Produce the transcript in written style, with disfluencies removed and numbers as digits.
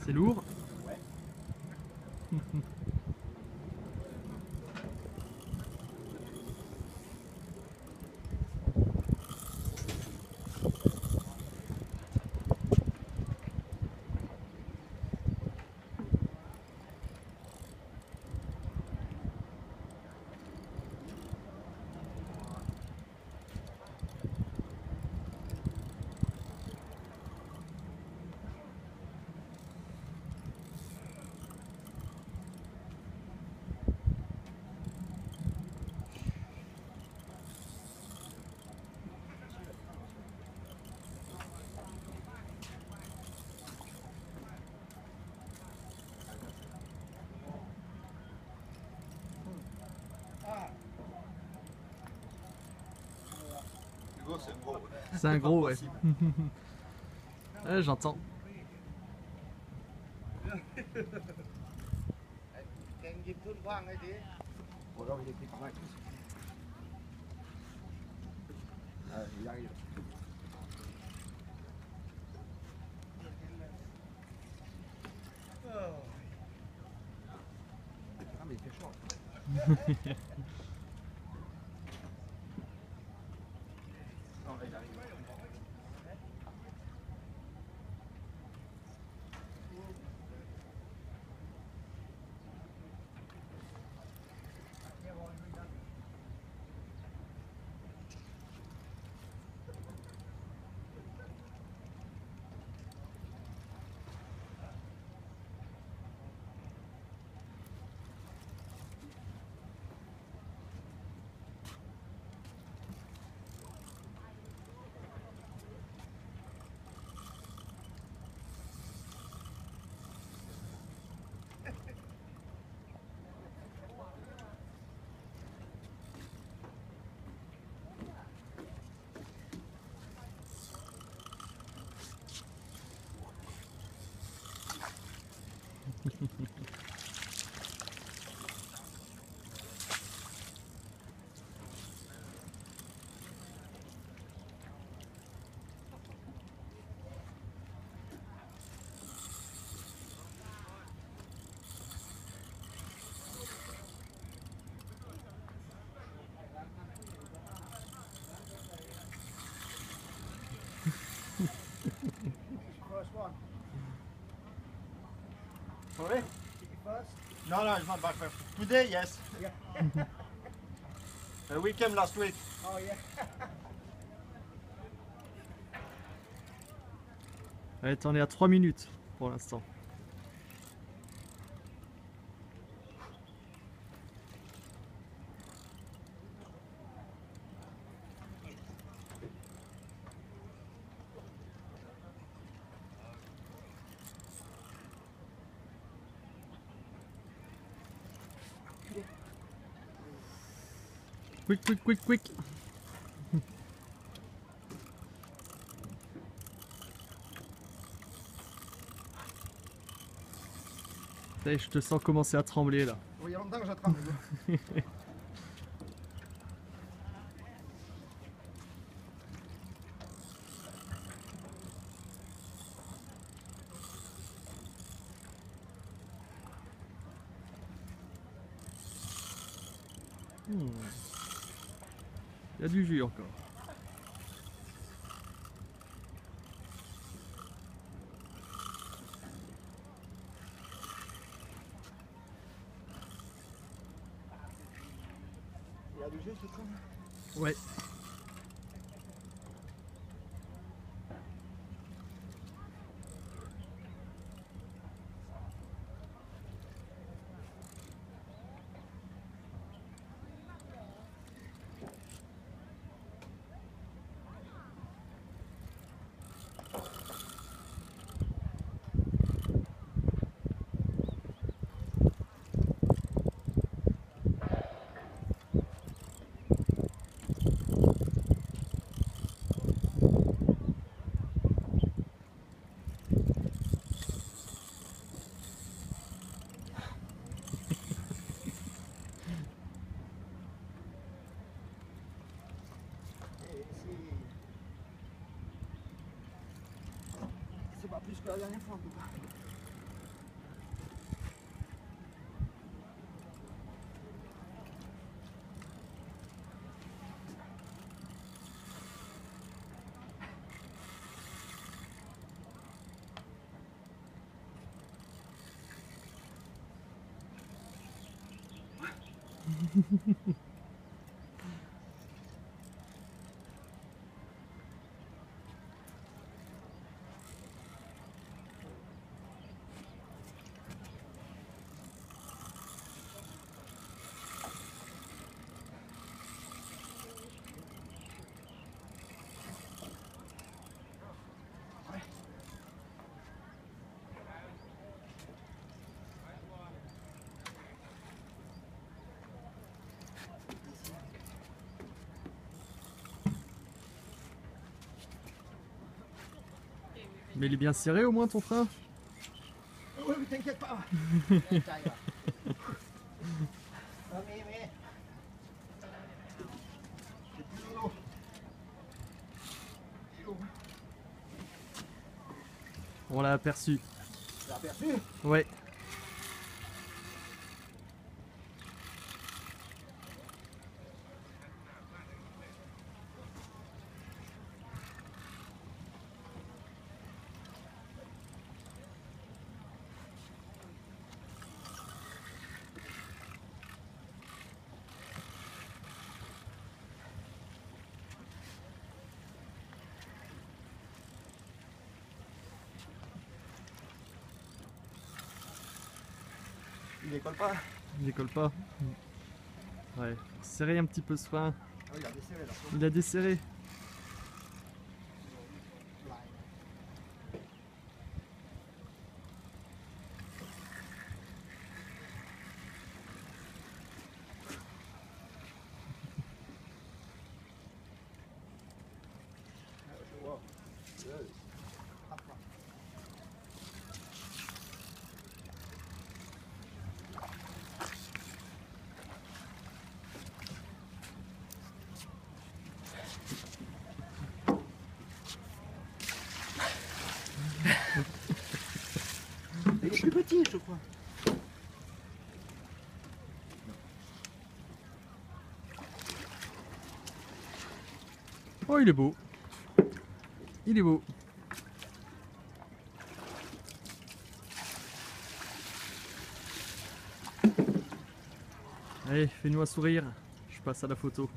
C'est lourd. Ouais. Hugo, c'est gros. C'est un gros, ouais. Ouais, j'entends. Ủa đâu thì không phải. Thì ra Ah mais il fait chaud. Non, là, il arrive. First one. Sorry? First? No, no, it's not back first. Today, yes. Yeah. We came last week. Oh yeah. Ouais, t'en es à 3 minutes pour l'instant. Quick, quick, quick, quick. Ça y est, je te sens commencer à trembler là. Oui, il y a longtemps que j'attrape. Il y a du jus encore. Il y a du jus, c'est ça? Ouais. C'est pas plus que la dernière fois en tout cas. Mais il est bien serré au moins ton frein? Oui, mais t'inquiète pas. Ça ira. Ah, mais. C'est plus lourd. C'est lourd. On l'a aperçu. Tu l'as aperçu? Ouais. Il décolle pas. Il décolle pas. Ouais. Serrer un petit peu ce frein. Ah oui, il a desserré là. Il a desserré. Il est plus petit, je crois. Oh, il est beau. Il est beau. Allez, fais-nous un sourire. Je passe à la photo.